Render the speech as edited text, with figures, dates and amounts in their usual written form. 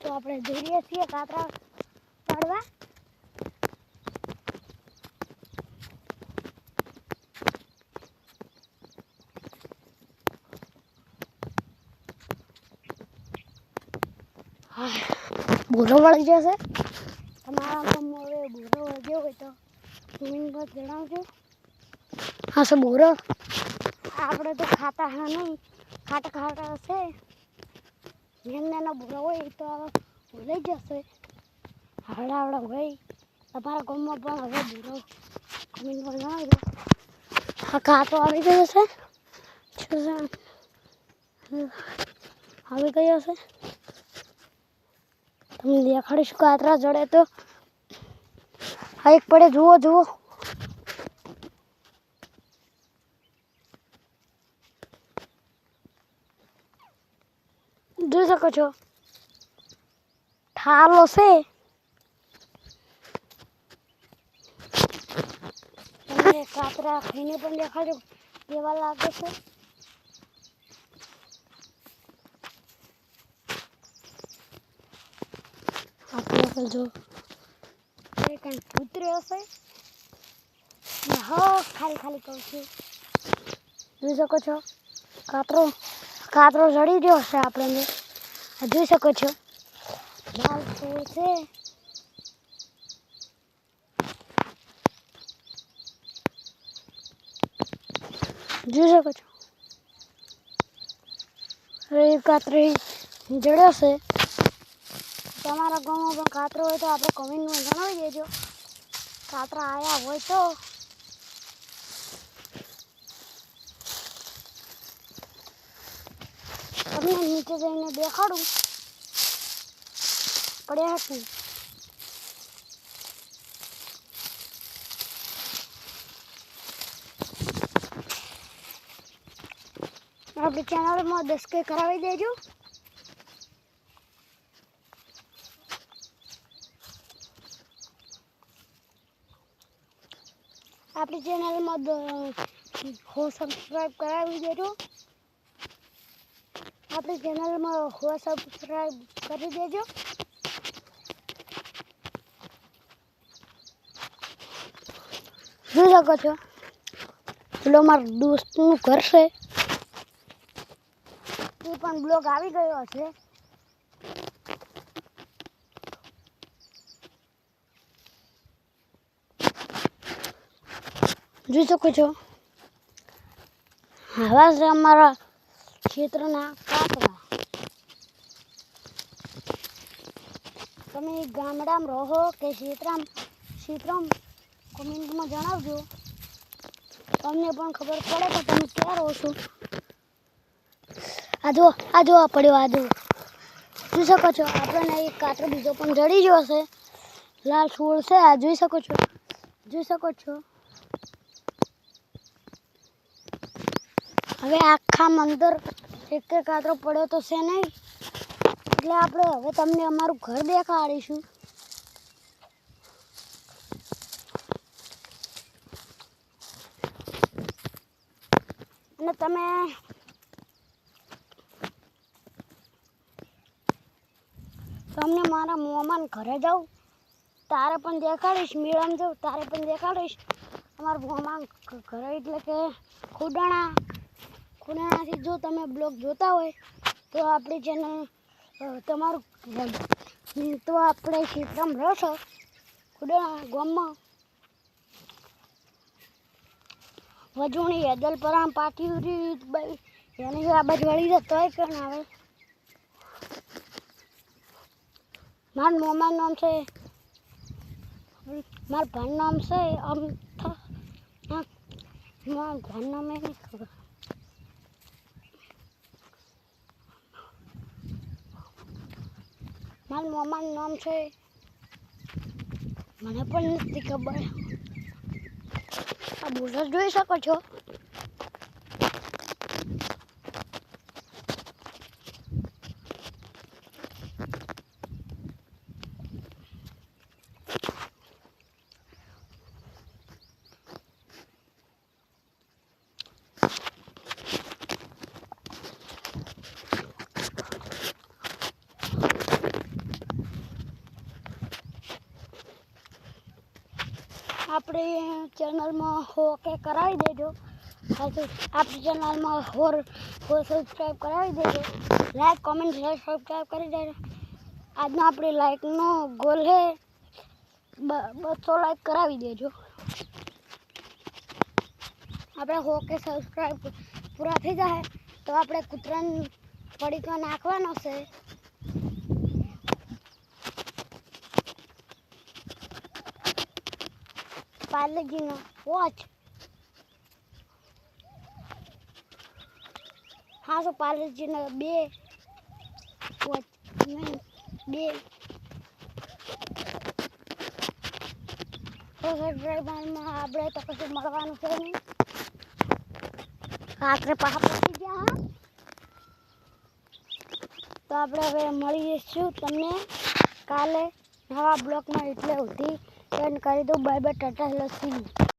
તો આપણે જઈએ છીએ કાતરા પાડવા. ભૂરો વળી જશે. તમારા ગામમાં હવે ભૂરો વળગ્યો હોય તો કમેન્ટ પર જણાવજો. હા સર ભૂરો આપણે તો ખાતા હા નહીં, ખાટા હશે. નાના ભૂરા હોય તો ભૂલાઈ જશે. આવડા હોય તમારા ગામમાં પણ હવે ભૂરો કમેન્ટ પર જણાવજો. હા કાતો આવી ગયો છે. આવી ગયો છે. તમને દેખાડીશું કાતરા જડે તો. હા એક પડે જુઓ. જોઈ શકો છો ઠાલો છે. તમને કાતરા ખાઈને પણ દેખાડો કેવા લાગે છે. આપણે જો કંઈ કૂતરે હશે. ખાલી કહું છું. જોઈ શકો છો કાતરો જડી રહ્યો છે. આપણે જોઈ શકો છો લાલ ફૂલ છે. જોઈ શકો છો કાતરી જડ્યો છે. તમારા ગામમાં પણ કાતરો હોય તો આપણે કમેન્ટમાં જણાવી દેજો. કાતરા આવ્યા હોય તો તમને નીચે જઈને દેખાડું પડ્યા હતી. આપણી ચેનલમાં 10K કરાવી દેજો. આપણી ચેનલમાં 100 સબસ્ક્રાઈબ કરાવી દેજો. આપણી ચેનલમાં 100 સબસ્ક્રાઈબ કરી દેજો. જોઈ શકો છો પેલો મારા દોસ્તનું ઘર છે. એ પણ બ્લોગ આવી ગયો છે. જોઈ શકો છો આવા છે અમારા ક્ષેત્રના કાતરા. તમે ગામડામાં રહો કે ક્ષેત્રમાં કમેન્ટમાં જણાવજો. તમને પણ ખબર પડે કે તમે ક્યાં રહો છો. આ જો પડ્યો. આ જો જોઈ શકો છો આપણને એક કાતરો બીજો પણ જડી ગયો છે. લાલ ફૂલ છે. આ જોઈ શકો છો. હવે આખા મંદર એક કાતરો પડ્યો તો છે નહીં. એટલે આપણે હવે તમને અમારું ઘર દેખાડીશું. અને તમને મારા મોમાન ઘરે જાઉં તારે પણ દેખાડીશ. મેળામાં જાઉં તારે પણ દેખાડીશ. અમારા મોમાન ઘરે એટલે કે ખુડાણાથી જો તમે બ્લોગ જોતા હોય તો આપણી ચેનલ તમારું તો આપણે ક્ષેત્રમાં રહેશો ખુડાણા ગામમાં વજુણી હેદલપરામ પાટીયુરી એની આ બાજુ વળી જતો હોય કે ના આવે. મારા મોમાનું નામ છે, મારા ભાઈનું નામ છે અમથા. મારા ઘરનું નામ એ નહીં ખબર. મારા મોમાનું નામ છે મને પણ નથી ખબર. આ બોલો જોઈ શકો છો. આપણી ચેનલમાં ઓકે કરાવી દેજો. આપણી ચેનલમાં હોર સબસ્ક્રાઈબ કરાવી દેજો. લાઈક કોમેન્ટ શેર સબસ્ક્રાઈબ કરી દેજો. આજનો આપણી લાઈકનો ગોલ છે 200 લાઈક કરાવી દેજો. આપણે ઓકે સબસ્ક્રાઈબ પૂરા થઈ જાય તો આપણે કૂતરાને પડીકા નાખવાનો છે. પાર્લેજીનો વોચ. હા તો પાર્લેજીનો 2 વોચ નહીં 2 સબસ્ક્રાઈબરમાં આપણે તો કશું મળવાનું છે નહીં. રાત્રે પાછા પહોંચી ગયા. હા તો આપણે હવે મળીશું તમને કાલે નવા બ્લોગમાં. એટલે સુધી એન્ડ કરી દઉં. Bye bye, Tata, lassi.